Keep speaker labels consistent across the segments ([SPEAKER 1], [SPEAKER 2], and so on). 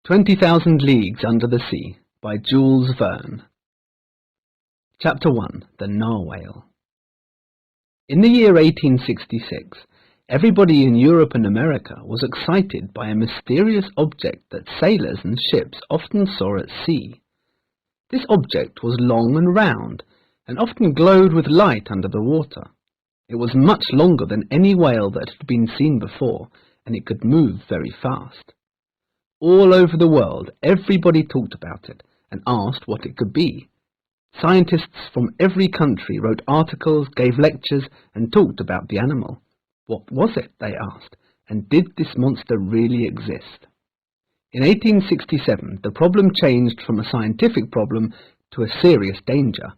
[SPEAKER 1] 20,000 Leagues Under the Sea by Jules Verne. Chapter 1. The Narwhale. In the year 1866, everybody in Europe and America was excited by a mysterious object that sailors and ships often saw at sea. This object was long and round, and often glowed with light under the water. It was much longer than any whale that had been seen before, and it could move very fast. All over the world, everybody talked about it and asked what it could be. Scientists from every country wrote articles, gave lectures, and talked about the animal. What was it, they asked, and did this monster really exist? In 1867, the problem changed from a scientific problem to a serious danger.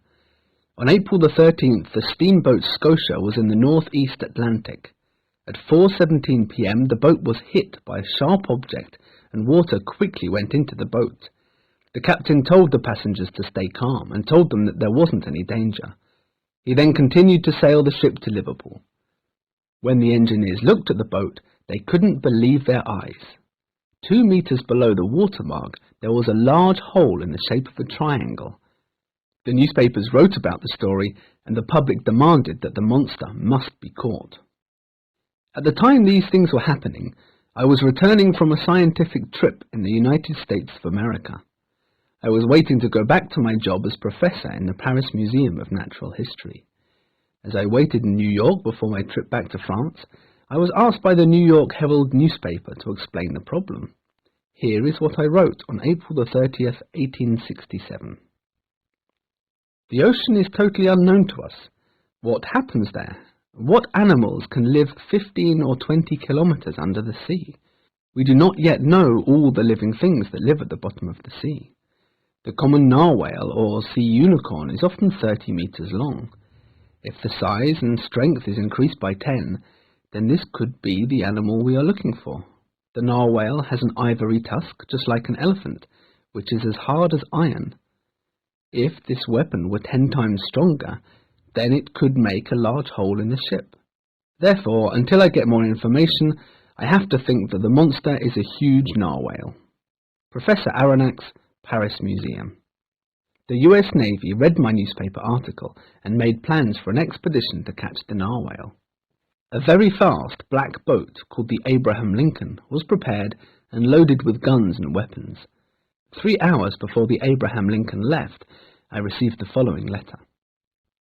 [SPEAKER 1] On April the 13th, the steamboat Scotia was in the northeast Atlantic. At 4:17 p.m., the boat was hit by a sharp object, and water quickly went into the boat. The captain told the passengers to stay calm and told them that there wasn't any danger. He then continued to sail the ship to Liverpool. When the engineers looked at the boat, they couldn't believe their eyes. 2 meters below the watermark, there was a large hole in the shape of a triangle. The newspapers wrote about the story, and the public demanded that the monster must be caught. At the time these things were happening, I was returning from a scientific trip in the United States of America. I was waiting to go back to my job as professor in the Paris Museum of Natural History. As I waited in New York before my trip back to France, I was asked by the New York Herald newspaper to explain the problem. Here is what I wrote on April the 30th, 1867. The ocean is totally unknown to us. What happens there? What animals can live 15 or 20 kilometers under the sea? We do not yet know all the living things that live at the bottom of the sea. The common narwhale or sea unicorn is often 30 meters long. If the size and strength is increased by 10, then this could be the animal we are looking for. The narwhale has an ivory tusk just like an elephant, which is as hard as iron. If this weapon were 10 times stronger, then it could make a large hole in the ship. Therefore, until I get more information, I have to think that the monster is a huge narwhale. Professor Aronnax, Paris Museum. The US Navy read my newspaper article and made plans for an expedition to catch the narwhale. A very fast black boat called the Abraham Lincoln was prepared and loaded with guns and weapons. 3 hours before the Abraham Lincoln left, I received the following letter.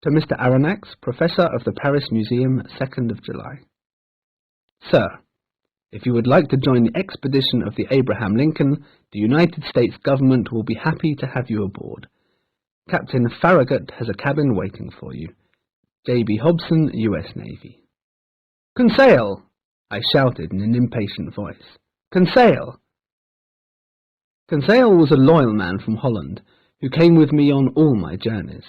[SPEAKER 1] To Mr. Aronnax, Professor of the Paris Museum, 2nd of July. Sir, if you would like to join the expedition of the Abraham Lincoln, the United States government will be happy to have you aboard. Captain Farragut has a cabin waiting for you. J.B. Hobson, U.S. Navy. Conseil! I shouted in an impatient voice. Conseil! Conseil was a loyal man from Holland, who came with me on all my journeys.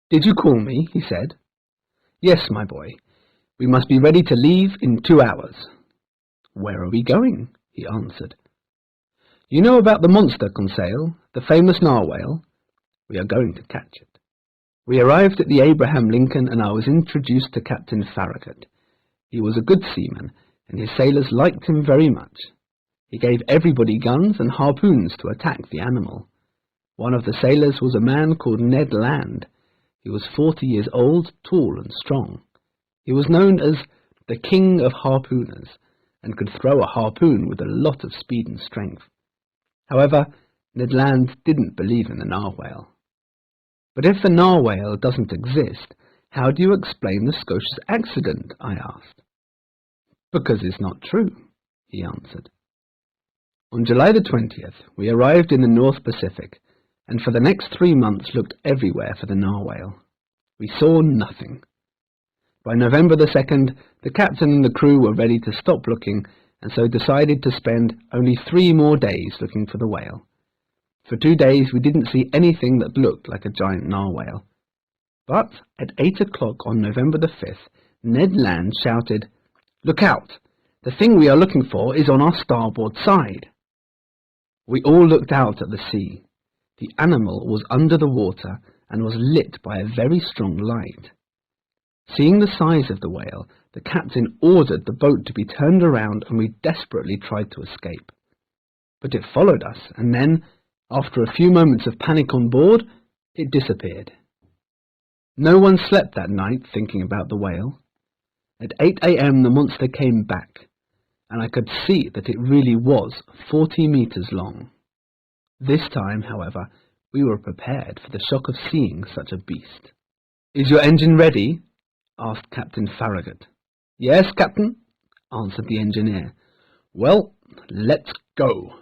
[SPEAKER 1] Did you call me? He said. Yes, my boy. We must be ready to leave in 2 hours. Where are we going? He answered. You know about the monster, Conseil, the famous narwhale? We are going to catch it. We arrived at the Abraham Lincoln and I was introduced to Captain Farragut. He was a good seaman and his sailors liked him very much. He gave everybody guns and harpoons to attack the animal. One of the sailors was a man called Ned Land. He was 40 years old, tall and strong. He was known as the King of Harpooners, and could throw a harpoon with a lot of speed and strength. However, Ned Land didn't believe in the narwhale. But if the narwhale doesn't exist, how do you explain the Scotia's accident? I asked. Because it's not true, he answered. On July the 20th, we arrived in the North Pacific, and for the next 3 months looked everywhere for the narwhale. We saw nothing. By November the 2nd, the captain and the crew were ready to stop looking, and so decided to spend only 3 more days looking for the whale. For 2 days we didn't see anything that looked like a giant narwhale. But at 8 o'clock on November the 5th, Ned Land shouted, "Look out! The thing we are looking for is on our starboard side." We all looked out at the sea. The animal was under the water and was lit by a very strong light. Seeing the size of the whale, the captain ordered the boat to be turned around and we desperately tried to escape. But it followed us, and then, after a few moments of panic on board, it disappeared. No one slept that night thinking about the whale. At 8 a.m. the monster came back, and I could see that it really was 40 meters long. This time, however, we were prepared for the shock of seeing such a beast. "Is your engine ready?" asked Captain Farragut. "Yes, Captain," answered the engineer. "Well, let's go."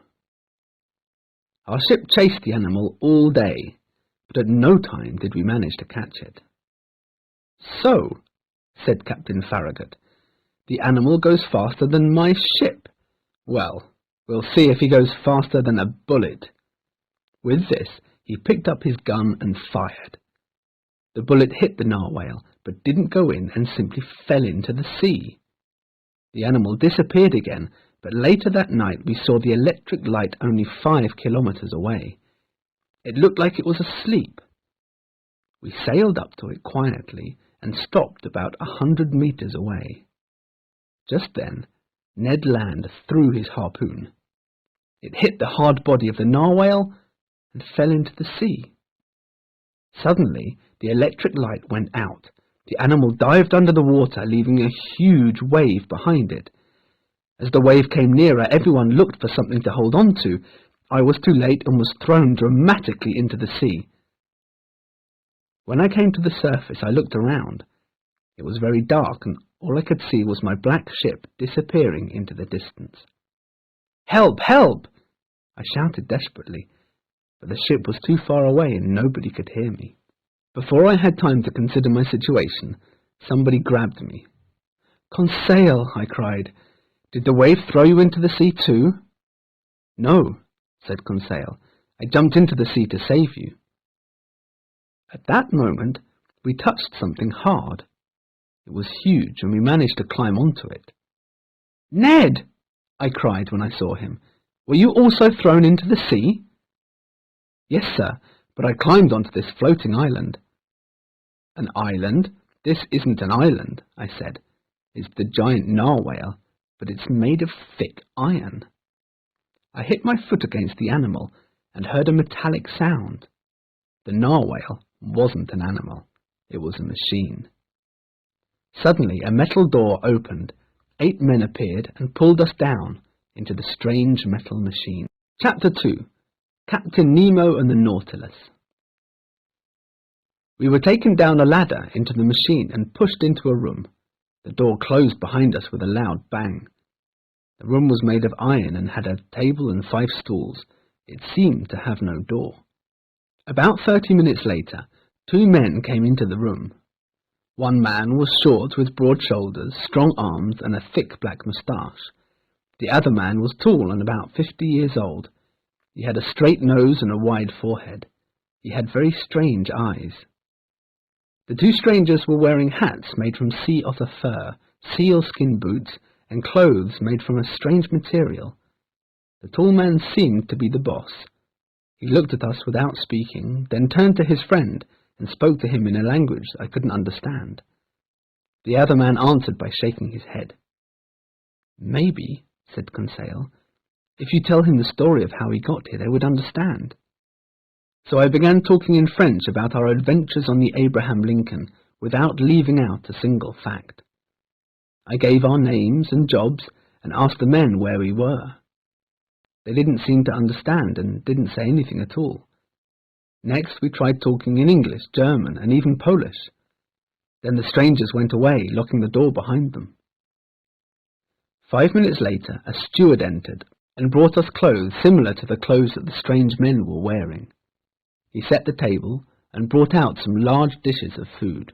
[SPEAKER 1] Our ship chased the animal all day, but at no time did we manage to catch it. "So," said Captain Farragut, "the animal goes faster than my ship. Well, we'll see if he goes faster than a bullet." With this, he picked up his gun and fired. The bullet hit the narwhale, but didn't go in and simply fell into the sea. The animal disappeared again, but later that night we saw the electric light only 5 kilometers away. It looked like it was asleep. We sailed up to it quietly and stopped about 100 meters away. Just then, Ned Land threw his harpoon. It hit the hard body of the narwhale and fell into the sea. Suddenly, the electric light went out. The animal dived under the water, leaving a huge wave behind it. As the wave came nearer, everyone looked for something to hold on to. I was too late and was thrown dramatically into the sea. When I came to the surface, I looked around. It was very dark, and all I could see was my black ship disappearing into the distance. "Help! Help!" I shouted desperately, but the ship was too far away and nobody could hear me. Before I had time to consider my situation, somebody grabbed me. "Conseil!" I cried. "Did the wave throw you into the sea too?" "No," said Conseil. "I jumped into the sea to save you." At that moment, we touched something hard. It was huge, and we managed to climb onto it. "Ned!" I cried when I saw him. "Were you also thrown into the sea?" "Yes, sir, but I climbed onto this floating island." "An island? This isn't an island," I said. "It's the giant narwhale, but it's made of thick iron." I hit my foot against the animal and heard a metallic sound. The narwhale wasn't an animal, it was a machine. Suddenly a metal door opened. 8 men appeared and pulled us down into the strange metal machine. Chapter 2. Captain Nemo and the Nautilus. We were taken down a ladder into the machine and pushed into a room. The door closed behind us with a loud bang. The room was made of iron and had a table and 5 stools. It seemed to have no door. About 30 minutes later, 2 men came into the room. One man was short with broad shoulders, strong arms, and a thick black moustache. The other man was tall and about 50 years old. He had a straight nose and a wide forehead. He had very strange eyes. The 2 strangers were wearing hats made from sea otter fur, sealskin boots, and clothes made from a strange material. The tall man seemed to be the boss. He looked at us without speaking, then turned to his friend and spoke to him in a language I couldn't understand. The other man answered by shaking his head. "Maybe," said Conseil, "if you tell him the story of how he got here, they would understand." So I began talking in French about our adventures on the Abraham Lincoln, without leaving out a single fact. I gave our names and jobs and asked the men where we were. They didn't seem to understand and didn't say anything at all. Next we tried talking in English, German, and even Polish. Then the strangers went away, locking the door behind them. 5 minutes later, a steward entered and brought us clothes similar to the clothes that the strange men were wearing. He set the table and brought out some large dishes of food.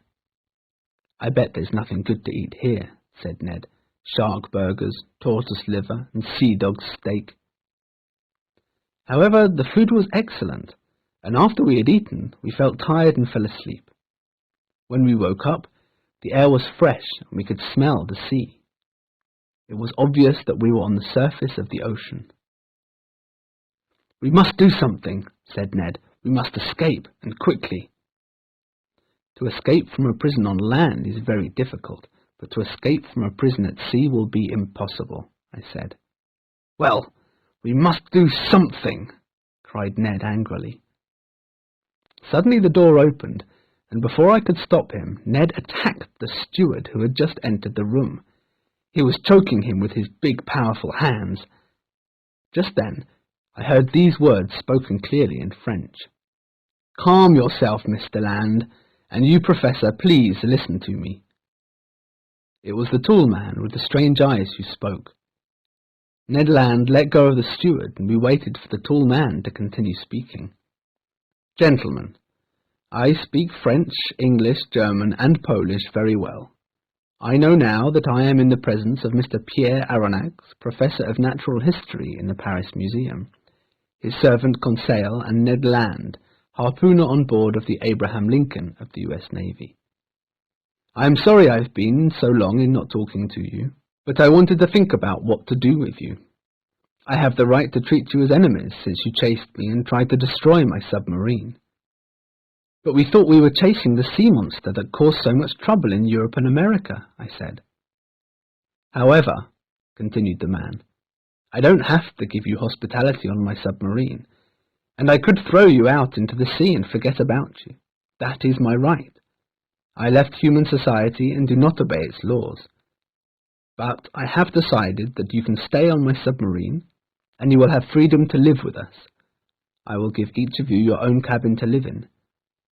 [SPEAKER 1] "I bet there's nothing good to eat here," said Ned. "Shark burgers, tortoise liver, and sea dog steak." However, the food was excellent, and after we had eaten, we felt tired and fell asleep. When we woke up, the air was fresh and we could smell the sea. It was obvious that we were on the surface of the ocean. "We must do something," said Ned. "We must escape, and quickly." To escape from a prison on land is very difficult, but to escape from a prison at sea will be impossible, I said. "Well, "We must do something!" cried Ned angrily. Suddenly the door opened, and before I could stop him, Ned attacked the steward who had just entered the room. He was choking him with his big, powerful hands. Just then, I heard these words spoken clearly in French. "Calm yourself, Mr. Land, and you, Professor, please listen to me." It was the tall man with the strange eyes who spoke. Ned Land let go of the steward, and we waited for the tall man to continue speaking. "Gentlemen, I speak French, English, German, and Polish very well. I know now that I am in the presence of Mr. Pierre Aronnax, Professor of Natural History in the Paris Museum, his servant Conseil, and Ned Land, harpooner on board of the Abraham Lincoln of the U.S. Navy. I am sorry I've been so long in not talking to you, but I wanted to think about what to do with you. I have the right to treat you as enemies since you chased me and tried to destroy my submarine. But we thought we were chasing the sea monster that caused so much trouble in Europe and America," I said. "However," continued the man, "I don't have to give you hospitality on my submarine, and I could throw you out into the sea and forget about you. That is my right. I left human society and do not obey its laws. But I have decided that you can stay on my submarine, and you will have freedom to live with us. I will give each of you your own cabin to live in.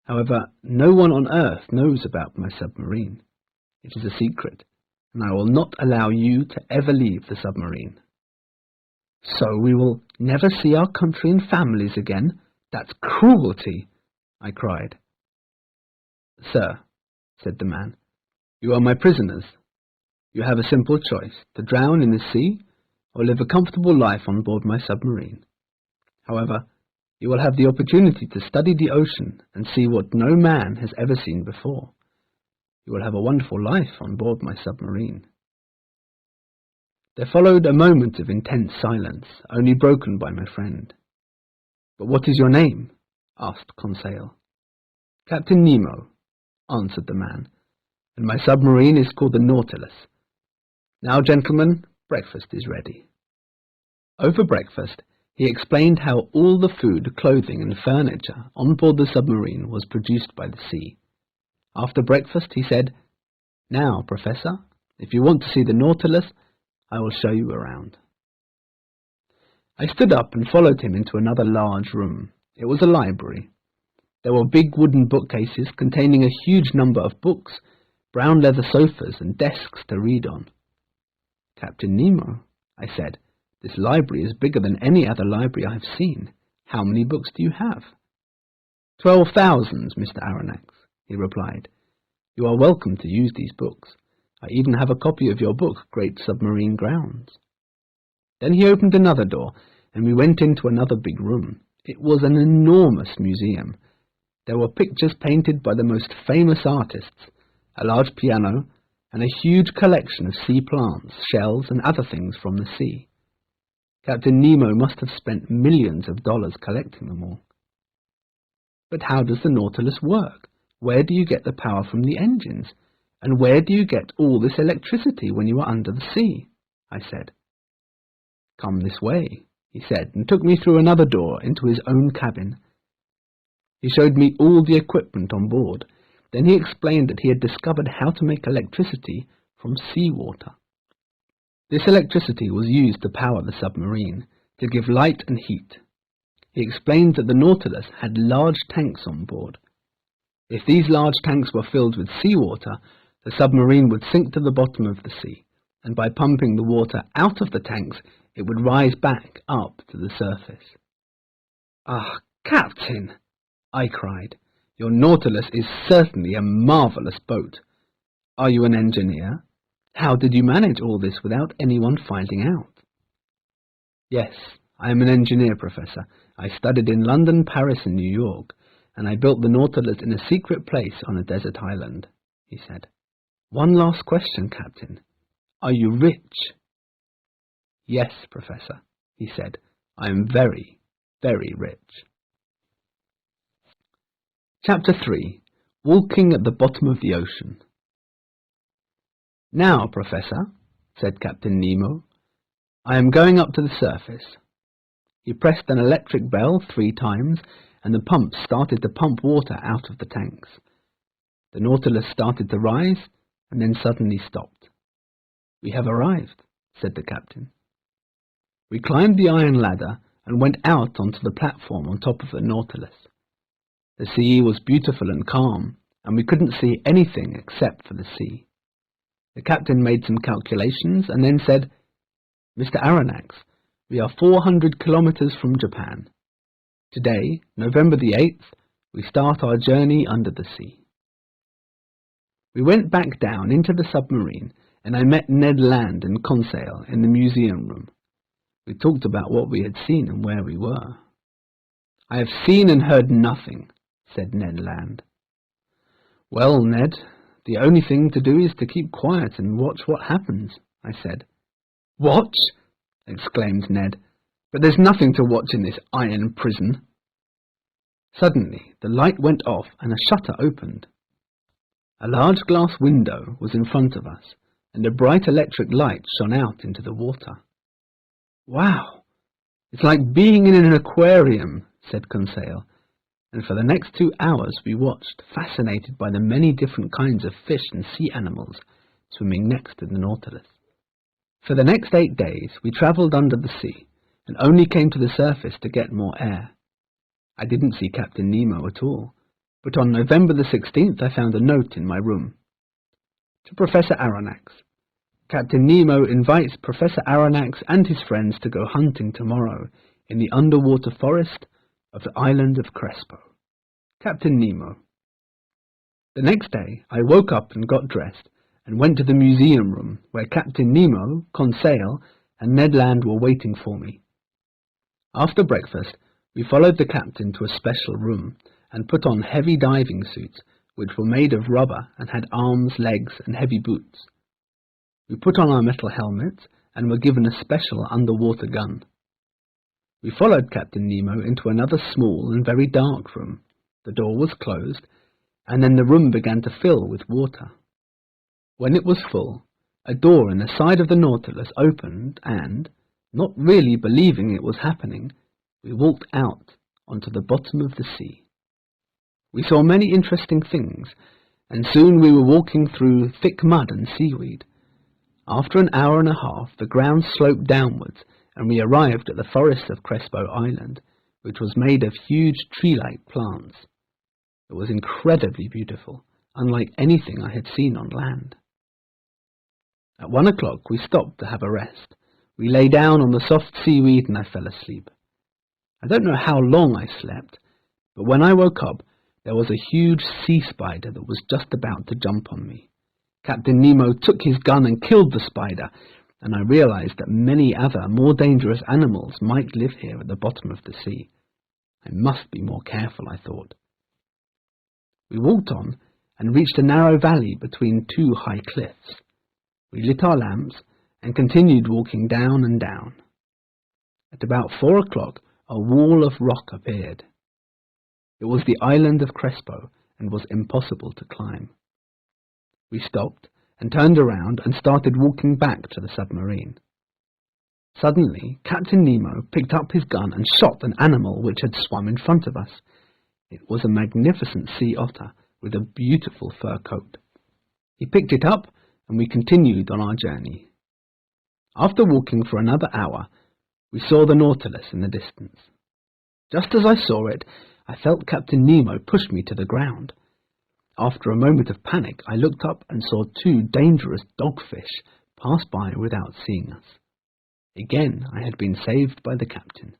[SPEAKER 1] However, no one on Earth knows about my submarine. It is a secret, and I will not allow you to ever leave the submarine." "So we will never see our country and families again? That's cruelty!" I cried. "Sir," said the man, "you are my prisoners. You have a simple choice, to drown in the sea or live a comfortable life on board my submarine. However, you will have the opportunity to study the ocean and see what no man has ever seen before. You will have a wonderful life on board my submarine." There followed a moment of intense silence, only broken by my friend. "But what is your name?" asked Conseil. "Captain Nemo," answered the man, "and my submarine is called the Nautilus. Now, gentlemen, breakfast is ready." Over breakfast, he explained how all the food, clothing, and furniture on board the submarine was produced by the sea. After breakfast, he said, "Now, Professor, if you want to see the Nautilus, I will show you around." I stood up and followed him into another large room. It was a library. There were big wooden bookcases containing a huge number of books, brown leather sofas, and desks to read on. "Captain Nemo," I said, "this library is bigger than any other library I have seen. How many books do you have?" 12,000, Mr. Aronnax, he replied. "You are welcome to use these books. I even have a copy of your book, Great Submarine Grounds." Then he opened another door, and we went into another big room. It was an enormous museum. There were pictures painted by the most famous artists, a large piano, and a huge collection of sea plants, shells, and other things from the sea. Captain Nemo must have spent millions of dollars collecting them all. "But how does the Nautilus work? Where do you get the power from the engines? And where do you get all this electricity when you are under the sea?" I said. "Come this way," he said, and took me through another door into his own cabin. He showed me all the equipment on board. Then he explained that he had discovered how to make electricity from seawater. This electricity was used to power the submarine, to give light and heat. He explained that the Nautilus had large tanks on board. If these large tanks were filled with seawater, the submarine would sink to the bottom of the sea, and by pumping the water out of the tanks, it would rise back up to the surface. "Ah, Captain!" I cried. "Your Nautilus is certainly a marvelous boat. Are you an engineer? How did you manage all this without anyone finding out?" "Yes, I am an engineer, Professor. I studied in London, Paris, and New York, and I built the Nautilus in a secret place on a desert island," he said. "One last question, Captain. Are you rich?" "Yes, Professor," he said. "I am very, very rich." Chapter 3. Walking at the Bottom of the Ocean. "Now, Professor," said Captain Nemo, "I am going up to the surface. He pressed an electric bell 3 times, and the pump started to pump water out of the tanks. The Nautilus started to rise, and then suddenly stopped. "We have arrived," said the captain. We climbed the iron ladder and went out onto the platform on top of the Nautilus. The sea was beautiful and calm, and we couldn't see anything except for the sea. The captain made some calculations and then said, "Mr. Aronnax, we are 400 kilometers from Japan. Today, November the 8th, we start our journey under the sea." We went back down into the submarine, and I met Ned Land and Conseil in the museum room. We talked about what we had seen and where we were. "I have seen and heard nothing," said Ned Land. "Well, Ned, the only thing to do is to keep quiet and watch what happens," I said. "Watch?" exclaimed Ned. "But there's nothing to watch in this iron prison." Suddenly, the light went off and a shutter opened. A large glass window was in front of us, and a bright electric light shone out into the water. "Wow! It's like being in an aquarium," said Conseil, and for the next 2 hours we watched, fascinated by the many different kinds of fish and sea animals swimming next to the Nautilus. For the next 8 days we travelled under the sea, and only came to the surface to get more air. I didn't see Captain Nemo at all, but on November the 16th I found a note in my room. "To Professor Aronnax. Captain Nemo invites Professor Aronnax and his friends to go hunting tomorrow in the underwater forest of the island of Crespo. Captain Nemo." The next day I woke up and got dressed and went to the museum room where Captain Nemo, Conseil, and Ned Land were waiting for me. After breakfast we followed the captain to a special room and put on heavy diving suits which were made of rubber and had arms, legs, and heavy boots. We put on our metal helmets and were given a special underwater gun. We followed Captain Nemo into another small and very dark room. The door was closed, and then the room began to fill with water. When it was full, a door in the side of the Nautilus opened and, not really believing it was happening, we walked out onto the bottom of the sea. We saw many interesting things, and soon we were walking through thick mud and seaweed. After an hour and a half, the ground sloped downwards, and we arrived at the forest of Crespo Island, which was made of huge tree-like plants. It was incredibly beautiful, unlike anything I had seen on land. At 1 o'clock we stopped to have a rest. We lay down on the soft seaweed and I fell asleep. I don't know how long I slept, but when I woke up, there was a huge sea spider that was just about to jump on me. Captain Nemo took his gun and killed the spider, and I realized that many other, more dangerous animals might live here at the bottom of the sea. I must be more careful, I thought. We walked on and reached a narrow valley between 2 high cliffs. We lit our lamps and continued walking down and down. At about 4 o'clock, a wall of rock appeared. It was the island of Crespo and was impossible to climb. We stopped and turned around and started walking back to the submarine. Suddenly, Captain Nemo picked up his gun and shot an animal which had swum in front of us. It was a magnificent sea otter with a beautiful fur coat. He picked it up and we continued on our journey. After walking for another hour, we saw the Nautilus in the distance. Just as I saw it, I felt Captain Nemo push me to the ground. After a moment of panic, I looked up and saw 2 dangerous dogfish pass by without seeing us. Again, I had been saved by the captain.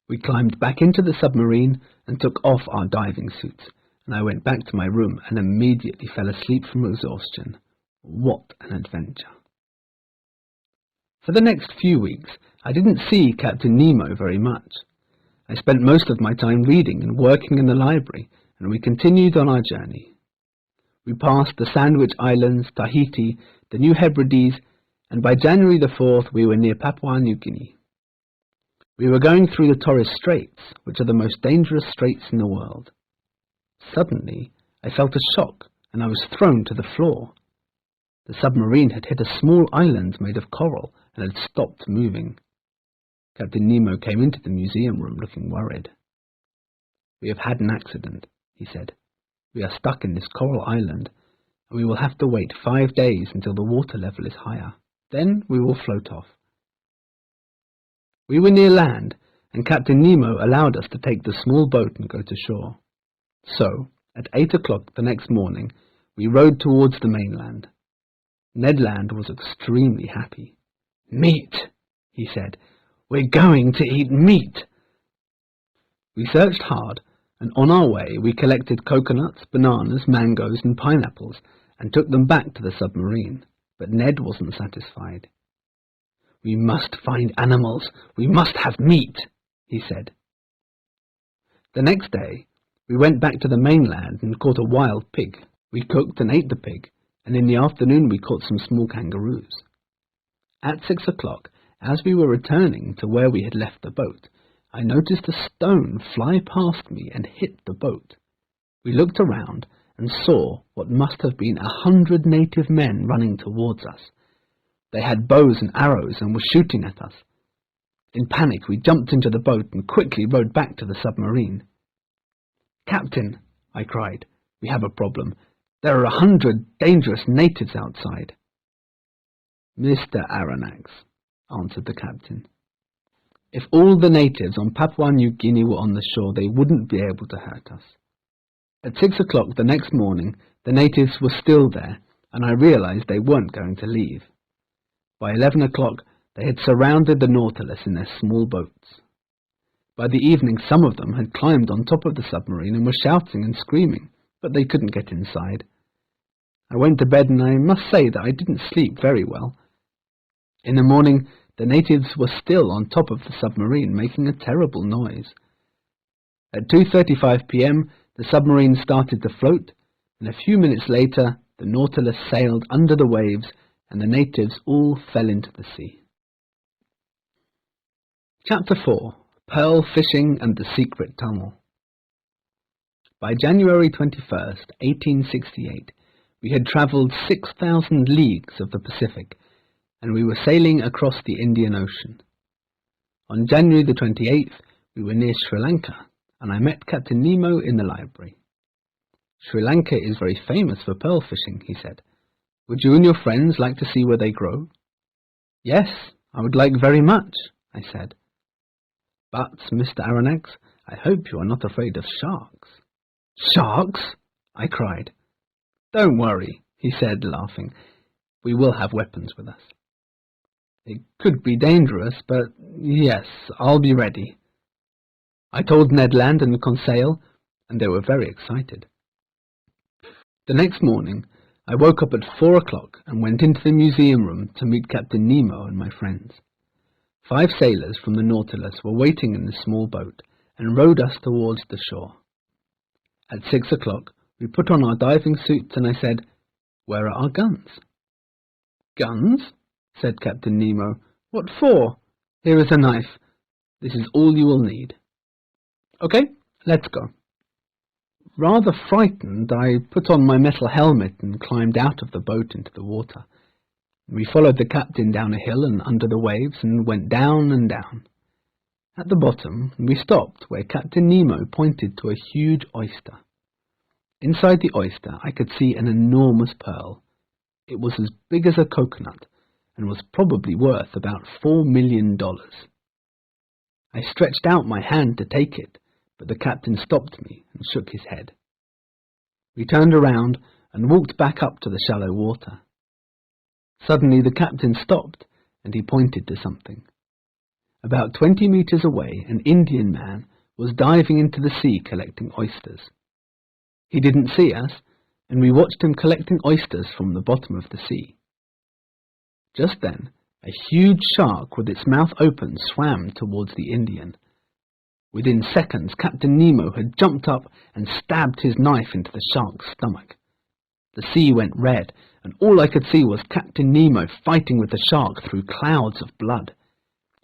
[SPEAKER 1] We climbed back into the submarine and took off our diving suits, and I went back to my room and immediately fell asleep from exhaustion. What an adventure! For the next few weeks, I didn't see Captain Nemo very much. I spent most of my time reading and working in the library, and we continued on our journey. We passed the Sandwich Islands, Tahiti, the New Hebrides, and by January the 4th we were near Papua New Guinea. We were going through the Torres Straits, which are the most dangerous straits in the world. Suddenly, I felt a shock, and I was thrown to the floor. The submarine had hit a small island made of coral and had stopped moving. Captain Nemo came into the museum room looking worried. "We have had an accident," he said. "We are stuck in this coral island, and we will have to wait 5 days until the water level is higher. Then we will float off." We were near land, and Captain Nemo allowed us to take the small boat and go to shore. So, at 8 o'clock the next morning, we rowed towards the mainland. Ned Land was extremely happy. "Meat," he said. "We're going to eat meat." We searched hard, and on our way we collected coconuts, bananas, mangoes, and pineapples, and took them back to the submarine. But Ned wasn't satisfied. "We must find animals. We must have meat," he said. The next day, we went back to the mainland and caught a wild pig. We cooked and ate the pig, and in the afternoon we caught some small kangaroos. At 6 o'clock, as we were returning to where we had left the boat, I noticed a stone fly past me and hit the boat. We looked around and saw what must have been 100 native men running towards us. They had bows and arrows and were shooting at us. In panic, we jumped into the boat and quickly rowed back to the submarine. "Captain," I cried, "we have a problem. There are 100 dangerous natives outside." "Mr. Aronnax," answered the captain, "if all the natives on Papua New Guinea were on the shore, they wouldn't be able to hurt us." At 6 o'clock the next morning, the natives were still there, and I realized they weren't going to leave. By 11 o'clock, they had surrounded the Nautilus in their small boats. By the evening, some of them had climbed on top of the submarine and were shouting and screaming, but they couldn't get inside. I went to bed, and I must say that I didn't sleep very well. In the morning, the natives were still on top of the submarine, making a terrible noise. At 2:35 p.m., the submarine started to float, and a few minutes later, the Nautilus sailed under the waves, and the natives all fell into the sea. Chapter 4. Pearl Fishing and the Secret Tunnel. By January 21st, 1868, we had travelled 6,000 leagues of the Pacific, and we were sailing across the Indian Ocean. On January the 28th, we were near Sri Lanka, and I met Captain Nemo in the library. "Sri Lanka is very famous for pearl fishing," he said. "Would you and your friends like to see where they grow?" "Yes, I would like very much," I said. "But, Mr. Aronnax, I hope you are not afraid of sharks." "Sharks?" I cried. "Don't worry," he said, laughing. "We will have weapons with us." "It could be dangerous, but yes, I'll be ready." I told Ned Land and Conseil, and they were very excited. The next morning, I woke up at 4 o'clock and went into the museum room to meet Captain Nemo and my friends. 5 sailors from the Nautilus were waiting in the small boat and rowed us towards the shore. At 6 o'clock, we put on our diving suits, and I said, "Where are our guns?" "Guns?" said Captain Nemo. "What for? Here is a knife. This is all you will need." "Okay, let's go." Rather frightened, I put on my metal helmet and climbed out of the boat into the water. We followed the captain down a hill and under the waves, and went down and down. At the bottom, we stopped where Captain Nemo pointed to a huge oyster. Inside the oyster, I could see an enormous pearl. It was as big as a coconut, and was probably worth about $4 million. I stretched out my hand to take it, but the captain stopped me and shook his head. We turned around and walked back up to the shallow water. Suddenly the captain stopped, and he pointed to something. About 20 meters away, an Indian man was diving into the sea collecting oysters. He didn't see us, and we watched him collecting oysters from the bottom of the sea. Just then, a huge shark with its mouth open swam towards the Indian. Within seconds, Captain Nemo had jumped up and stabbed his knife into the shark's stomach. The sea went red, and all I could see was Captain Nemo fighting with the shark through clouds of blood.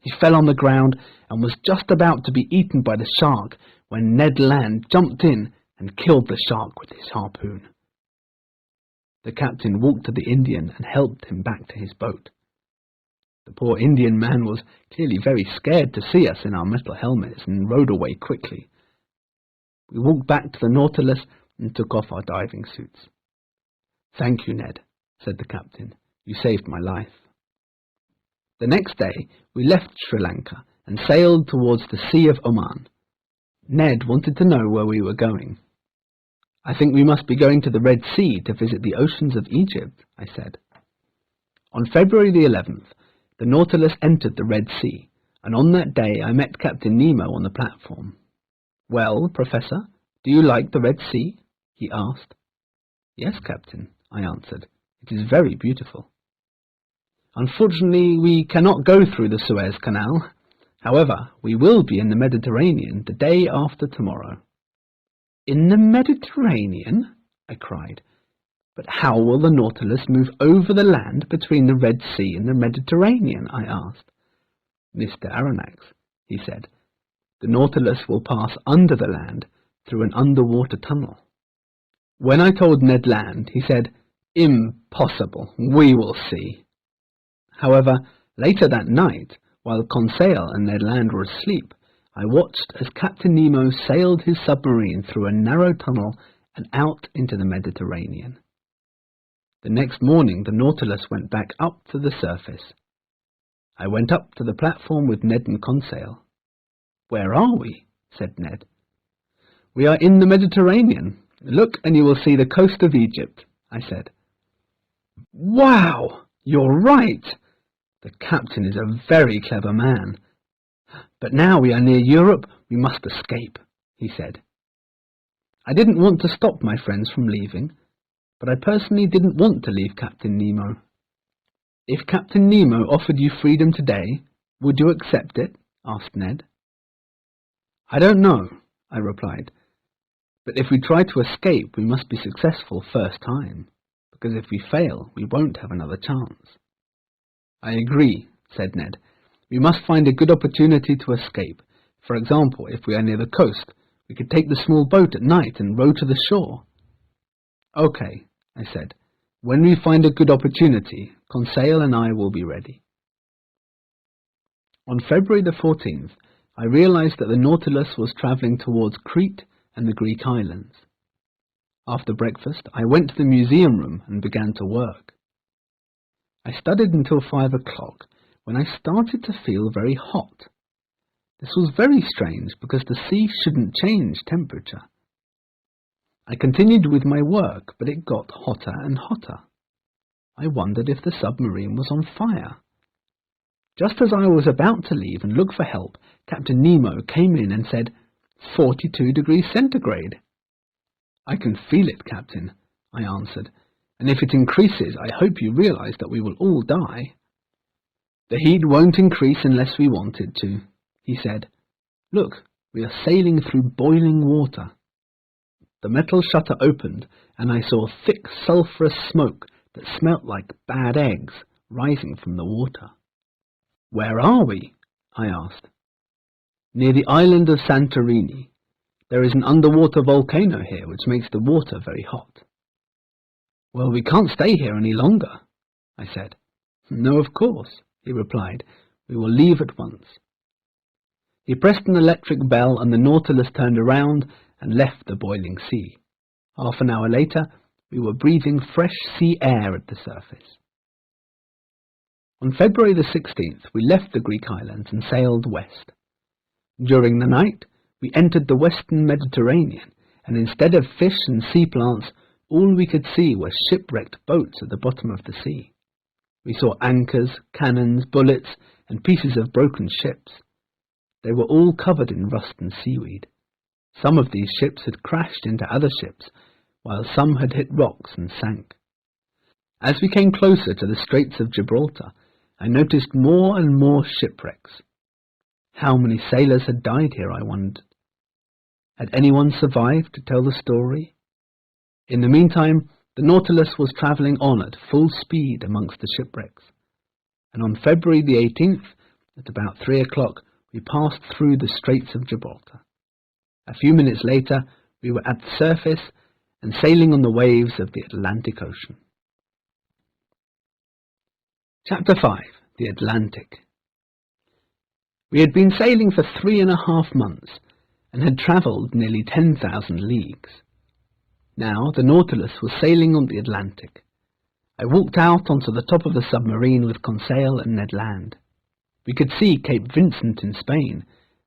[SPEAKER 1] He fell on the ground and was just about to be eaten by the shark when Ned Land jumped in and killed the shark with his harpoon. The captain walked to the Indian and helped him back to his boat. The poor Indian man was clearly very scared to see us in our metal helmets and rowed away quickly. We walked back to the Nautilus and took off our diving suits. "Thank you, Ned," said the captain. "You saved my life." The next day we left Sri Lanka and sailed towards the Sea of Oman. Ned wanted to know where we were going. "I think we must be going to the Red Sea to visit the oceans of Egypt," I said. On February the 11th, the Nautilus entered the Red Sea, and on that day I met Captain Nemo on the platform. "Well, Professor, do you like the Red Sea?" he asked. "Yes, Captain," I answered. "It is very beautiful." "Unfortunately, we cannot go through the Suez Canal. However, we will be in the Mediterranean the day after tomorrow." "In the Mediterranean?" I cried. "But how will the Nautilus move over the land between the Red Sea and the Mediterranean?" I asked. "Mr. Aronnax," he said, "the Nautilus will pass under the land through an underwater tunnel." When I told Ned Land, he said, "Impossible, we will see." However, later that night, while Conseil and Ned Land were asleep, I watched as Captain Nemo sailed his submarine through a narrow tunnel and out into the Mediterranean. The next morning the Nautilus went back up to the surface. I went up to the platform with Ned and Conseil. "Where are we?" said Ned. "We are in the Mediterranean. Look and you will see the coast of Egypt," I said. "Wow! You're right! The captain is a very clever man. But now we are near Europe, we must escape," he said. I didn't want to stop my friends from leaving, but I personally didn't want to leave Captain Nemo. "If Captain Nemo offered you freedom today, would you accept it?" asked Ned. "I don't know," I replied. "But if we try to escape, we must be successful first time, because if we fail, we won't have another chance." "I agree," said Ned. "We must find a good opportunity to escape. For example, if we are near the coast, we could take the small boat at night and row to the shore." "Okay," I said. "When we find a good opportunity, Conseil and I will be ready." On February the 14th, I realized that the Nautilus was traveling towards Crete and the Greek islands. After breakfast, I went to the museum room and began to work. I studied until 5 o'clock, when I started to feel very hot. This was very strange because the sea shouldn't change temperature. I continued with my work, but it got hotter and hotter. I wondered if the submarine was on fire. Just as I was about to leave and look for help, Captain Nemo came in and said, 42 degrees centigrade. "I can feel it, Captain," I answered, "and if it increases, I hope you realize that we will all die." "The heat won't increase unless we want it to," he said. "Look, we are sailing through boiling water." The metal shutter opened, and I saw thick sulphurous smoke that smelt like bad eggs rising from the water. "Where are we?" I asked. "Near the island of Santorini. There is an underwater volcano here which makes the water very hot." "Well, we can't stay here any longer," I said. "No, of course," he replied. "We will leave at once." He pressed an electric bell and the Nautilus turned around and left the boiling sea. Half an hour later, we were breathing fresh sea air at the surface. On February the 16th, we left the Greek islands and sailed west. During the night, we entered the western Mediterranean, and instead of fish and sea plants, all we could see were shipwrecked boats at the bottom of the sea. We saw anchors, cannons, bullets, and pieces of broken ships. They were all covered in rust and seaweed. Some of these ships had crashed into other ships, while some had hit rocks and sank. As we came closer to the Straits of Gibraltar, I noticed more and more shipwrecks. How many sailors had died here, I wondered. Had anyone survived to tell the story? In the meantime, the Nautilus was travelling on at full speed amongst the shipwrecks, and on February the 18th, at about 3 o'clock, we passed through the Straits of Gibraltar. A few minutes later, we were at the surface and sailing on the waves of the Atlantic Ocean. Chapter 5. the Atlantic. We had been sailing for 3.5 months and had travelled nearly 10,000 leagues. Now the Nautilus was sailing on the Atlantic. I walked out onto the top of the submarine with Conseil and Ned Land. We could see Cape Vincent in Spain,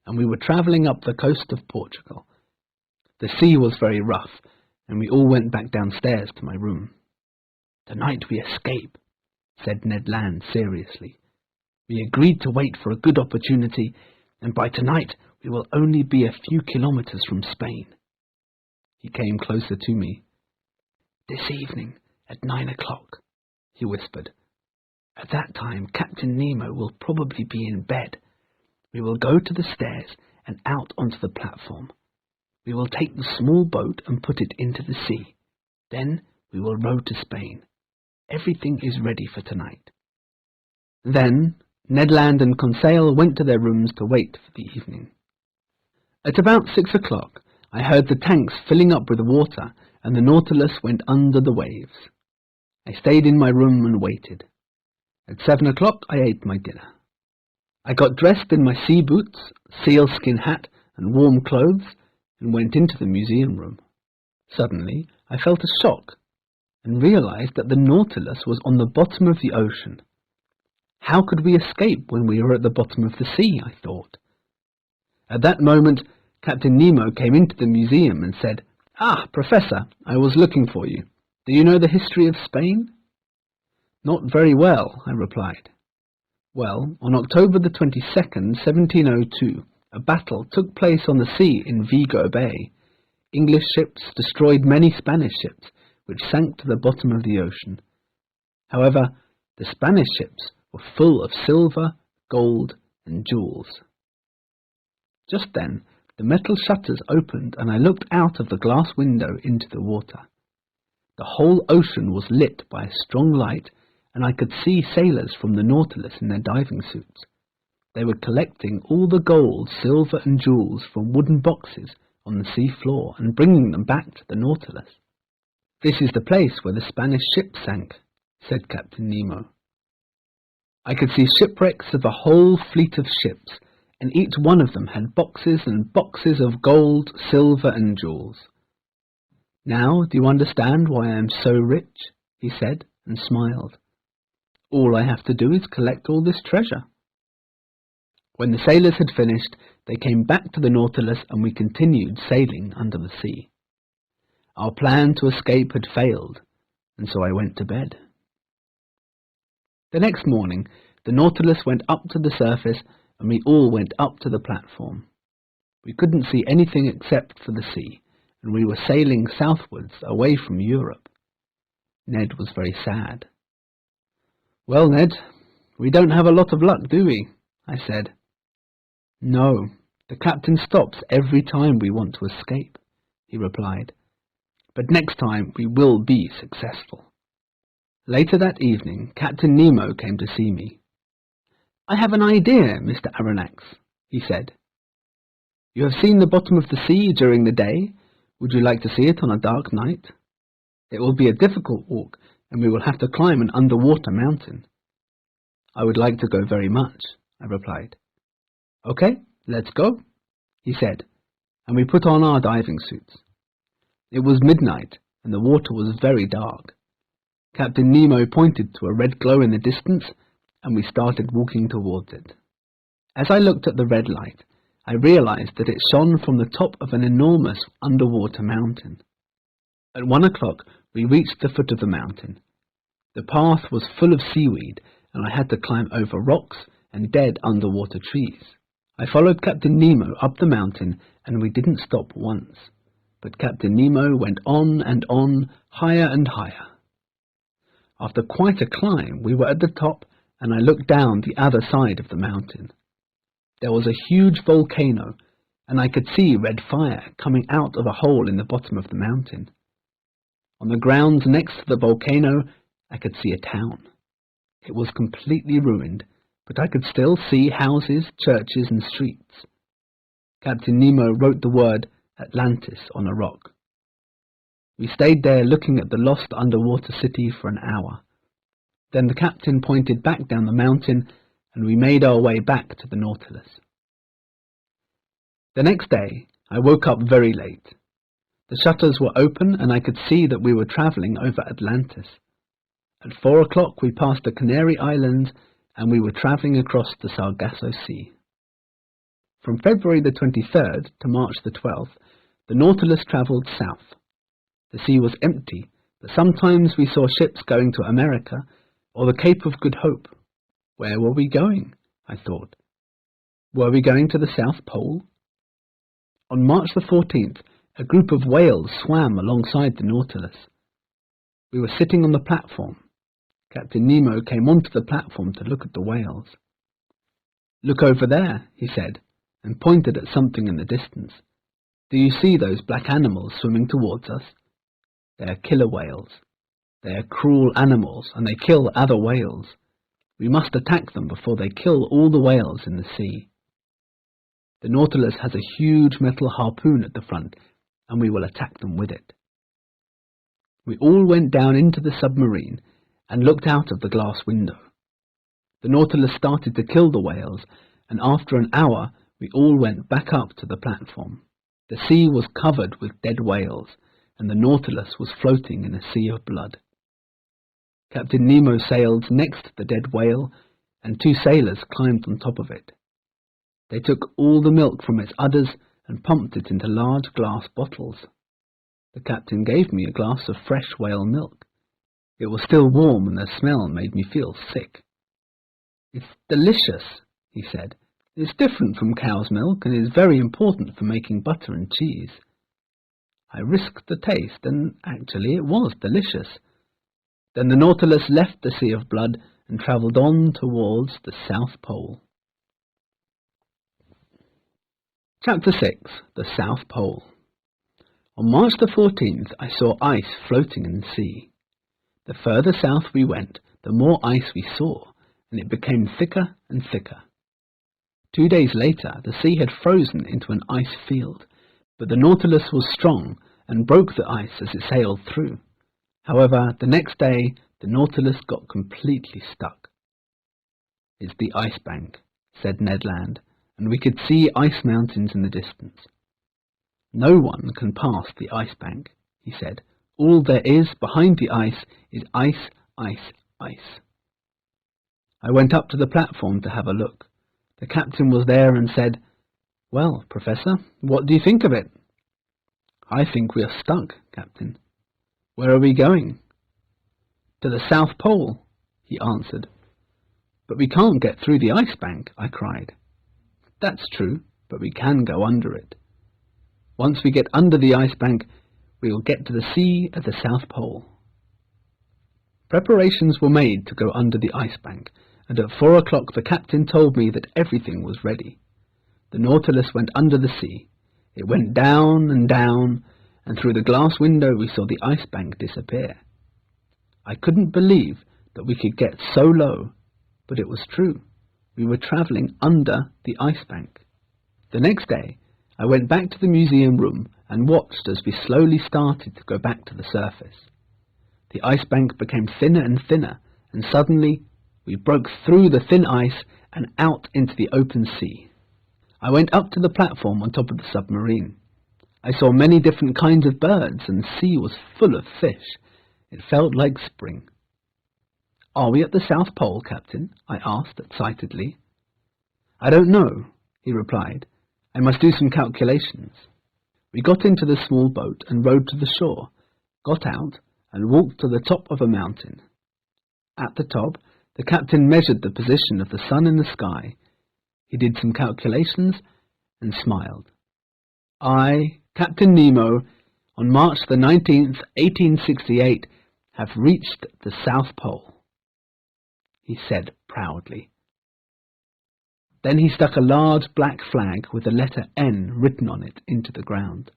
[SPEAKER 1] and we were travelling up the coast of Portugal. The sea was very rough, and we all went back downstairs to my room. "Tonight we escape," said Ned Land seriously. "We agreed to wait for a good opportunity, and by tonight we will only be a few kilometres from Spain." He came closer to me. "This evening at 9 o'clock, he whispered. "At that time Captain Nemo will probably be in bed. We will go to the stairs and out onto the platform. We will take the small boat and put it into the sea. Then we will row to Spain. Everything is ready for tonight." Then Ned Land and Conseil went to their rooms to wait for the evening. At about 6 o'clock, I heard the tanks filling up with water, and the Nautilus went under the waves. I stayed in my room and waited. At 7 o'clock, I ate my dinner. I got dressed in my sea boots, sealskin hat, and warm clothes, and went into the museum room. Suddenly, I felt a shock, and realized that the Nautilus was on the bottom of the ocean. How could we escape when we were at the bottom of the sea, I thought. At that moment, Captain Nemo came into the museum and said, "Ah, Professor, I was looking for you. Do you know the history of Spain?" "Not very well," I replied. "Well, on October the 22nd, 1702, a battle took place on the sea in Vigo Bay. English ships destroyed many Spanish ships, which sank to the bottom of the ocean. However, the Spanish ships were full of silver, gold, and jewels." Just then, the metal shutters opened, and I looked out of the glass window into the water. The whole ocean was lit by a strong light, and I could see sailors from the Nautilus in their diving suits. They were collecting all the gold, silver, and jewels from wooden boxes on the sea floor and bringing them back to the Nautilus. "This is the place where the Spanish ship sank," said Captain Nemo. I could see shipwrecks of a whole fleet of ships, and each one of them had boxes and boxes of gold, silver, and jewels. "Now do you understand why I am so rich?" he said, and smiled. "All I have to do is collect all this treasure." When the sailors had finished, they came back to the Nautilus, and we continued sailing under the sea. Our plan to escape had failed, and so I went to bed. The next morning, the Nautilus went up to the surface, and we all went up to the platform. We couldn't see anything except for the sea, and we were sailing southwards away from Europe. Ned was very sad. "Well, Ned, we don't have a lot of luck, do we?" I said. "No, the captain stops every time we want to escape," he replied. "But next time we will be successful." Later that evening, Captain Nemo came to see me. "I have an idea, Mr. Aronnax," he said. "You have seen the bottom of the sea during the day. Would you like to see it on a dark night? It will be a difficult walk, and we will have to climb an underwater mountain." "I would like to go very much," I replied. "Okay, let's go," he said, and we put on our diving suits. It was midnight, and the water was very dark. Captain Nemo pointed to a red glow in the distance, and we started walking towards it. As I looked at the red light, I realized that it shone from the top of an enormous underwater mountain. At 1 o'clock, we reached the foot of the mountain. The path was full of seaweed, and I had to climb over rocks and dead underwater trees. I followed Captain Nemo up the mountain, and we didn't stop once. But Captain Nemo went on and on, higher and higher. After quite a climb, we were at the top, and I looked down the other side of the mountain. There was a huge volcano, and I could see red fire coming out of a hole in the bottom of the mountain. On the ground next to the volcano, I could see a town. It was completely ruined, but I could still see houses, churches, and streets. Captain Nemo wrote the word Atlantis on a rock. We stayed there looking at the lost underwater city for an hour. Then the captain pointed back down the mountain, and we made our way back to the Nautilus. The next day, I woke up very late. The shutters were open and I could see that we were travelling over Atlantis. At 4 o'clock we passed the Canary Islands and we were travelling across the Sargasso Sea. From February the 23rd to March the 12th, the Nautilus travelled south. The sea was empty, but sometimes we saw ships going to America or the Cape of Good Hope. Where were we going? I thought. Were we going to the South Pole? On March the 14th, a group of whales swam alongside the Nautilus. We were sitting on the platform. Captain Nemo came onto the platform to look at the whales. "Look over there," he said, and pointed at something in the distance. "Do you see those black animals swimming towards us? They are killer whales. They are cruel animals, and they kill other whales. We must attack them before they kill all the whales in the sea. The Nautilus has a huge metal harpoon at the front, and we will attack them with it." We all went down into the submarine and looked out of the glass window. The Nautilus started to kill the whales, and after an hour we all went back up to the platform. The sea was covered with dead whales, and the Nautilus was floating in a sea of blood. Captain Nemo sailed next to the dead whale, and 2 sailors climbed on top of it. They took all the milk from its udders and pumped it into large glass bottles. The captain gave me a glass of fresh whale milk. It was still warm and the smell made me feel sick. "It's delicious," he said. "It's different from cow's milk and is very important for making butter and cheese." I risked the taste, and actually it was delicious. Then the Nautilus left the Sea of Blood and travelled on towards the South Pole. Chapter 6. The South Pole. On March the 14th I saw ice floating in the sea. The further south we went, the more ice we saw, and it became thicker and thicker. 2 days later the sea had frozen into an ice field, but the Nautilus was strong and broke the ice as it sailed through. However, the next day the Nautilus got completely stuck. "It's the Ice Bank," said Ned Land, and we could see ice mountains in the distance. "No one can pass the Ice Bank," he said. "All there is behind the ice is ice, ice, ice." I went up to the platform to have a look. The captain was there and said, "Well, Professor, what do you think of it?" "I think we are stuck, Captain." "Where are we going?" "To the South Pole," he answered. "But we can't get through the Ice Bank," I cried. "That's true, but we can go under it. Once we get under the Ice Bank, we will get to the sea at the South Pole." Preparations were made to go under the Ice Bank, and at 4 o'clock the captain told me that everything was ready. The Nautilus went under the sea. It went down and down, and through the glass window we saw the Ice Bank disappear. I couldn't believe that we could get so low, but it was true. We were travelling under the Ice Bank. The next day I went back to the museum room and watched as we slowly started to go back to the surface. The Ice Bank became thinner and thinner, and suddenly we broke through the thin ice and out into the open sea. I went up to the platform on top of the submarine. I saw many different kinds of birds, and the sea was full of fish. It felt like spring. "Are we at the South Pole, Captain?" I asked excitedly. "I don't know," he replied. "I must do some calculations." We got into the small boat and rowed to the shore, got out, and walked to the top of a mountain. At the top, the captain measured the position of the sun in the sky. He did some calculations and smiled. "I, Captain Nemo, on March the 19th, 1868, have reached the South Pole," he said proudly. Then he stuck a large black flag with the letter N written on it into the ground.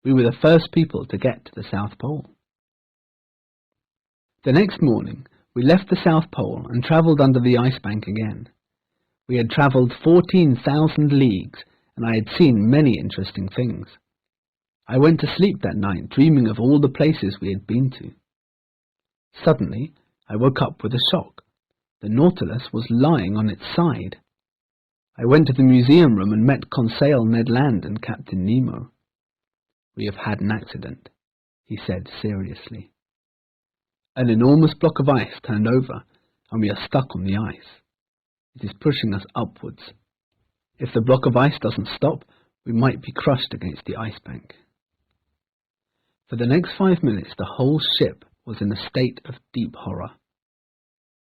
[SPEAKER 1] We were the first people to get to the South Pole. The next morning we left the South Pole and travelled under the Ice Bank again. We had travelled 14,000 leagues, and I had seen many interesting things. I went to sleep that night dreaming of all the places we had been to. Suddenly I woke up with a shock. The Nautilus was lying on its side. I went to the museum room and met Conseil, Ned Land, and Captain Nemo. "We have had an accident," he said seriously. "An enormous block of ice turned over, and we are stuck on the ice. It is pushing us upwards. If the block of ice doesn't stop, we might be crushed against the ice bank." For the next 5 minutes, the whole ship was in a state of deep horror.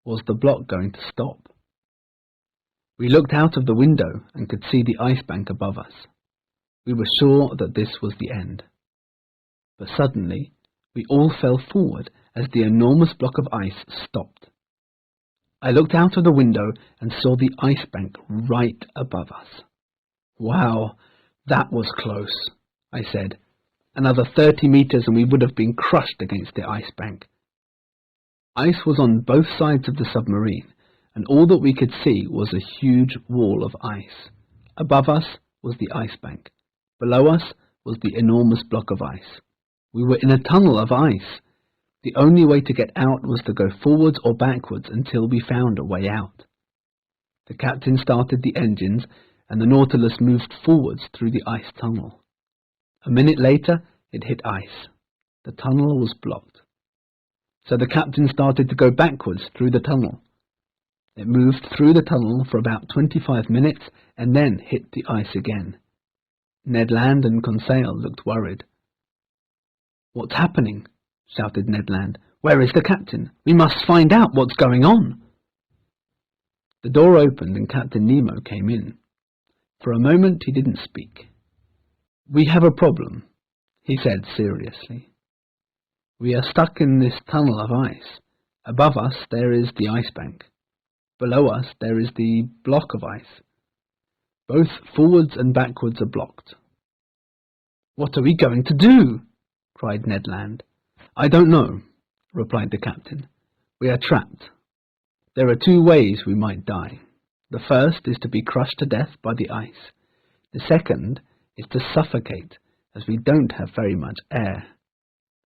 [SPEAKER 1] Was the block going to stop? We looked out of the window and could see the ice bank above us. We were sure that this was the end. But suddenly, we all fell forward as the enormous block of ice stopped. I looked out of the window and saw the ice bank right above us. "Wow, that was close," I said. "Another 30 meters and we would have been crushed against the ice bank." Ice was on both sides of the submarine, and all that we could see was a huge wall of ice. Above us was the ice bank. Below us was the enormous block of ice. We were in a tunnel of ice. The only way to get out was to go forwards or backwards until we found a way out. The captain started the engines, and the Nautilus moved forwards through the ice tunnel. A minute later, it hit ice. The tunnel was blocked. So the captain started to go backwards through the tunnel. It moved through the tunnel for about 25 minutes and then hit the ice again. Ned Land and Conseil looked worried. "What's happening?" shouted Ned Land. "Where is the captain? We must find out what's going on." The door opened and Captain Nemo came in. For a moment he didn't speak. "We have a problem," he said seriously. "We are stuck in this tunnel of ice. Above us there is the ice bank. Below us there is the block of ice. Both forwards and backwards are blocked." "What are we going to do?" cried Ned Land. "I don't know," replied the captain. "We are trapped. There are two ways we might die. The first is to be crushed to death by the ice. The second is to suffocate, as we don't have very much air.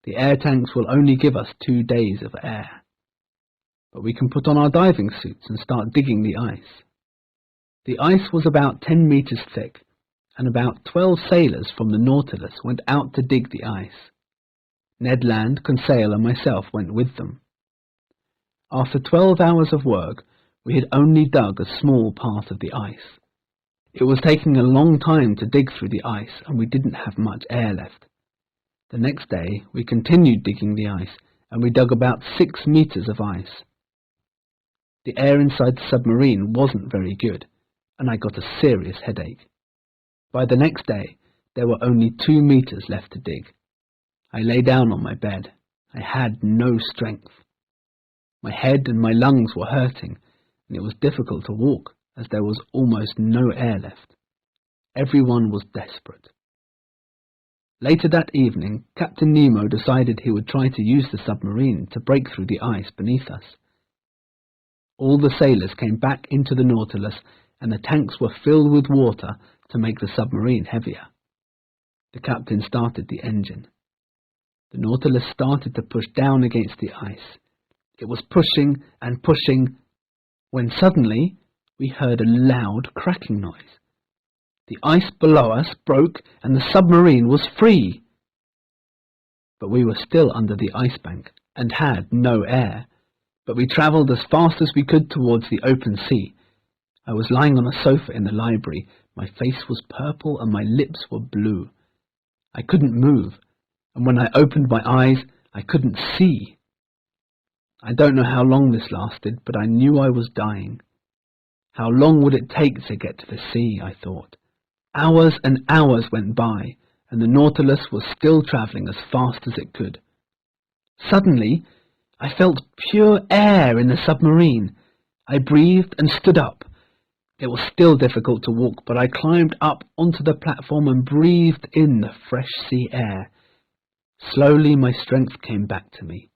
[SPEAKER 1] The air tanks will only give us 2 days of air. But we can put on our diving suits and start digging the ice." The ice was about 10 meters thick, and about 12 sailors from the Nautilus went out to dig the ice. Ned Land, Conseil, and myself went with them. After 12 hours of work, we had only dug a small part of the ice. It was taking a long time to dig through the ice, and we didn't have much air left. The next day, we continued digging the ice, and we dug about 6 meters of ice. The air inside the submarine wasn't very good, and I got a serious headache. By the next day, there were only 2 meters left to dig. I lay down on my bed. I had no strength. My head and my lungs were hurting, and it was difficult to walk, as there was almost no air left. Everyone was desperate. Later that evening, Captain Nemo decided he would try to use the submarine to break through the ice beneath us. All the sailors came back into the Nautilus, and the tanks were filled with water to make the submarine heavier. The captain started the engine. The Nautilus started to push down against the ice. It was pushing and pushing, when suddenly we heard a loud cracking noise. The ice below us broke, and the submarine was free. But we were still under the ice bank, and had no air. But we travelled as fast as we could towards the open sea. I was lying on a sofa in the library. My face was purple and my lips were blue. I couldn't move, and when I opened my eyes, I couldn't see. I don't know how long this lasted, but I knew I was dying. How long would it take to get to the sea, I thought. Hours and hours went by, and the Nautilus was still travelling as fast as it could. Suddenly, I felt pure air in the submarine. I breathed and stood up. It was still difficult to walk, but I climbed up onto the platform and breathed in the fresh sea air. Slowly my strength came back to me.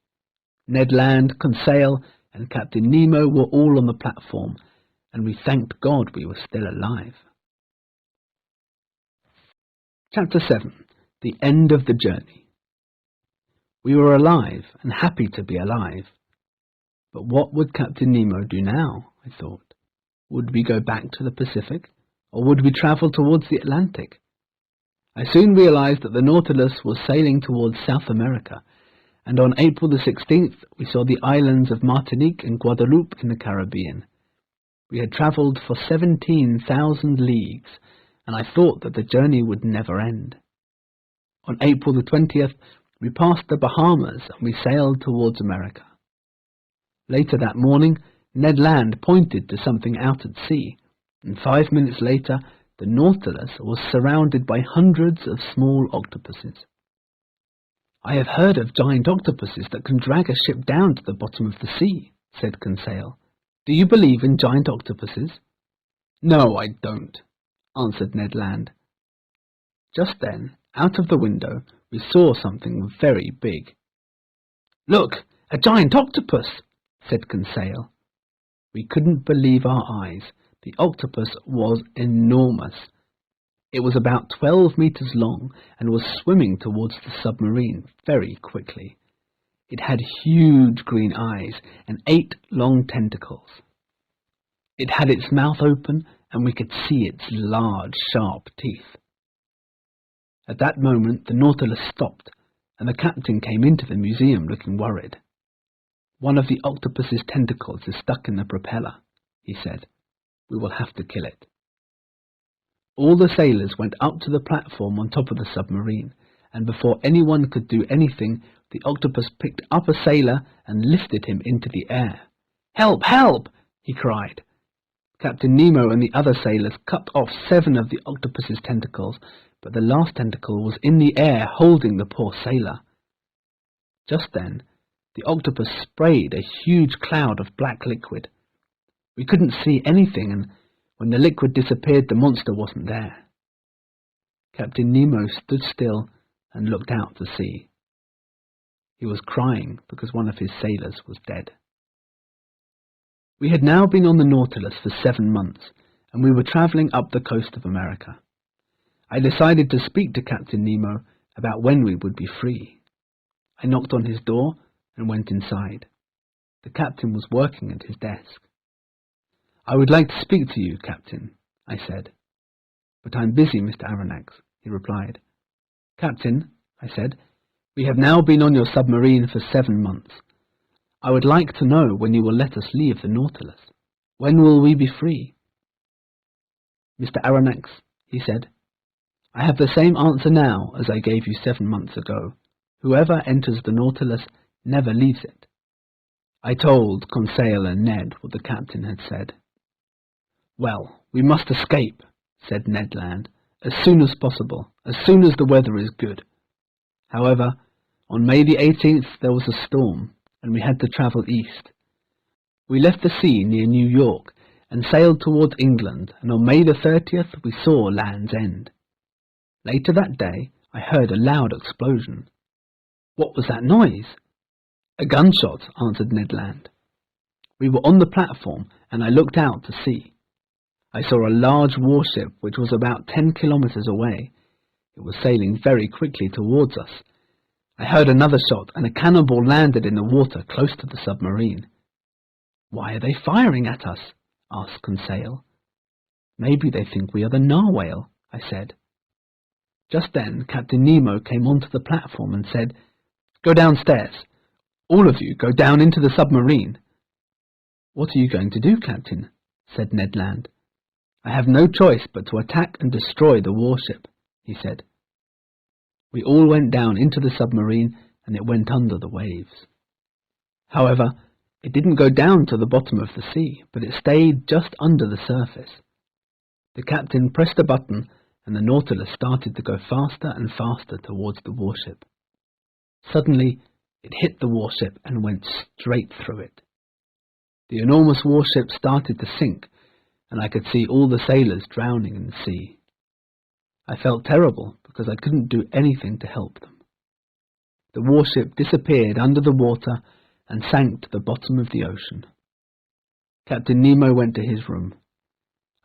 [SPEAKER 1] Ned Land, Conseil, and Captain Nemo were all on the platform, and we thanked God we were still alive. Chapter 7. The End of the Journey. We were alive, and happy to be alive. But what would Captain Nemo do now, I thought. Would we go back to the Pacific, or would we travel towards the Atlantic? I soon realized that the Nautilus was sailing towards South America, and on April the 16th we saw the islands of Martinique and Guadeloupe in the Caribbean. We had travelled for 17,000 leagues, and I thought that the journey would never end. On April the 20th we passed the Bahamas and we sailed towards America. Later that morning Ned Land pointed to something out at sea, and 5 minutes later the Nautilus was surrounded by hundreds of small octopuses. "I have heard of giant octopuses that can drag a ship down to the bottom of the sea," said Conseil. "Do you believe in giant octopuses?" "No, I don't," answered Ned Land. Just then, out of the window, we saw something very big. "Look, a giant octopus!" said Conseil. We couldn't believe our eyes. The octopus was enormous. It was about 12 meters long and was swimming towards the submarine very quickly. It had huge green eyes and 8 long tentacles. It had its mouth open and we could see its large, sharp teeth. At that moment the Nautilus stopped and the captain came into the museum looking worried. "One of the octopus's tentacles is stuck in the propeller," he said. "We will have to kill it." All the sailors went up to the platform on top of the submarine, and before anyone could do anything, the octopus picked up a sailor and lifted him into the air. "Help! Help!" he cried. Captain Nemo and the other sailors cut off 7 of the octopus's tentacles, but the last tentacle was in the air holding the poor sailor. Just then, the octopus sprayed a huge cloud of black liquid. We couldn't see anything, and when the liquid disappeared, the monster wasn't there. Captain Nemo stood still and looked out to sea. He was crying because one of his sailors was dead. We had now been on the Nautilus for 7 months, and we were travelling up the coast of America. I decided to speak to Captain Nemo about when we would be free. I knocked on his door and went inside. The captain was working at his desk. "I would like to speak to you, Captain," I said. "But I'm busy, Mr. Aronnax," he replied. "Captain," I said, "we have now been on your submarine for 7 months. I would like to know when you will let us leave the Nautilus. When will we be free?" "Mr. Aronnax," he said, "I have the same answer now as I gave you 7 months ago. Whoever enters the Nautilus never leaves it." I told Conseil and Ned what the captain had said. "Well, we must escape," said Ned Land, "as soon as possible, as soon as the weather is good." However, on May the 18th there was a storm, and we had to travel east. We left the sea near New York and sailed towards England, and on May the 30th we saw Land's End. Later that day I heard a loud explosion. "What was that noise?" "A gunshot," answered Ned Land. We were on the platform, and I looked out to sea. I saw a large warship which was about 10 kilometers away. It was sailing very quickly towards us. I heard another shot, and a cannonball landed in the water close to the submarine. "Why are they firing at us?" asked Conseil. "Maybe they think we are the narwhale," I said. Just then Captain Nemo came onto the platform and said, "Go downstairs. All of you go down into the submarine." "What are you going to do, Captain?" said Ned Land. "I have no choice but to attack and destroy the warship," he said. We all went down into the submarine, and it went under the waves. However, it didn't go down to the bottom of the sea, but it stayed just under the surface. The captain pressed a button, and the Nautilus started to go faster and faster towards the warship. Suddenly, it hit the warship and went straight through it. The enormous warship started to sink, and I could see all the sailors drowning in the sea. I felt terrible because I couldn't do anything to help them. The warship disappeared under the water and sank to the bottom of the ocean. Captain Nemo went to his room.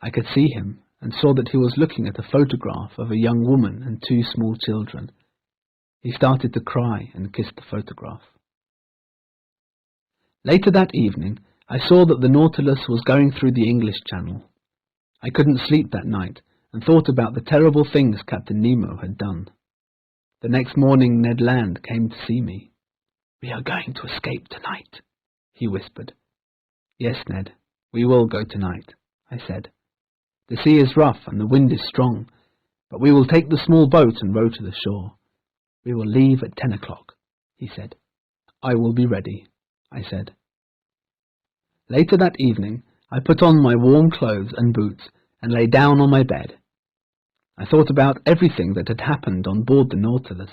[SPEAKER 1] I could see him and saw that he was looking at a photograph of a young woman and 2 small children. He started to cry and kissed the photograph. Later that evening, I saw that the Nautilus was going through the English Channel. I couldn't sleep that night and thought about the terrible things Captain Nemo had done. The next morning Ned Land came to see me. "We are going to escape tonight," he whispered. "Yes, Ned, we will go tonight," I said. "The sea is rough and the wind is strong, but we will take the small boat and row to the shore. We will leave at 10 o'clock, he said. "I will be ready," I said. Later that evening, I put on my warm clothes and boots and lay down on my bed. I thought about everything that had happened on board the Nautilus.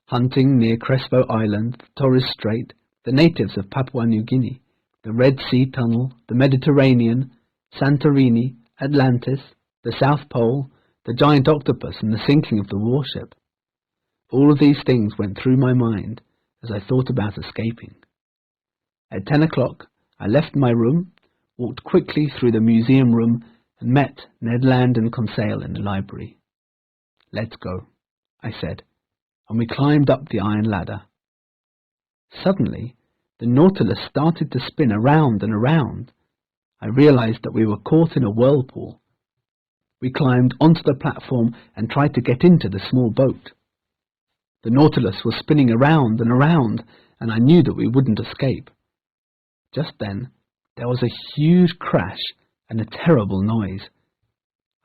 [SPEAKER 1] Hunting near Crespo Island, Torres Strait, the natives of Papua New Guinea, the Red Sea Tunnel, the Mediterranean, Santorini, Atlantis, the South Pole, the giant octopus, and the sinking of the warship. All of these things went through my mind as I thought about escaping. At 10 o'clock, I left my room, walked quickly through the museum room, and met Ned Land and Conseil in the library. "Let's go," I said, and we climbed up the iron ladder. Suddenly, the Nautilus started to spin around and around. I realized that we were caught in a whirlpool. We climbed onto the platform and tried to get into the small boat. The Nautilus was spinning around and around, and I knew that we wouldn't escape. Just then, there was a huge crash and a terrible noise.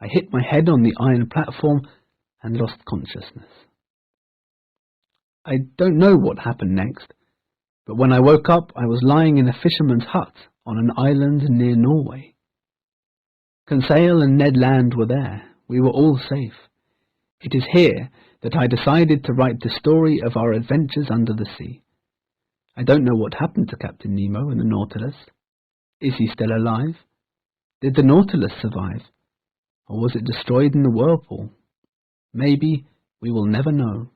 [SPEAKER 1] I hit my head on the iron platform and lost consciousness. I don't know what happened next, but when I woke up, I was lying in a fisherman's hut on an island near Norway. Conseil and Ned Land were there. We were all safe. It is here that I decided to write the story of our adventures under the sea. I don't know what happened to Captain Nemo and the Nautilus. Is he still alive? Did the Nautilus survive? Or was it destroyed in the whirlpool? Maybe we will never know.